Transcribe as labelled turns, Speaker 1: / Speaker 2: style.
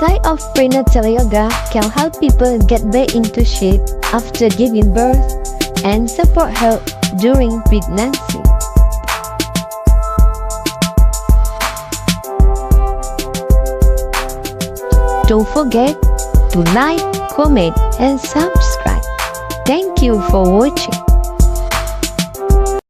Speaker 1: Style of prenatal yoga can help people get back into shape after giving birth and support health during pregnancy. Don't forget to like, comment, and subscribe. Thank you for watching.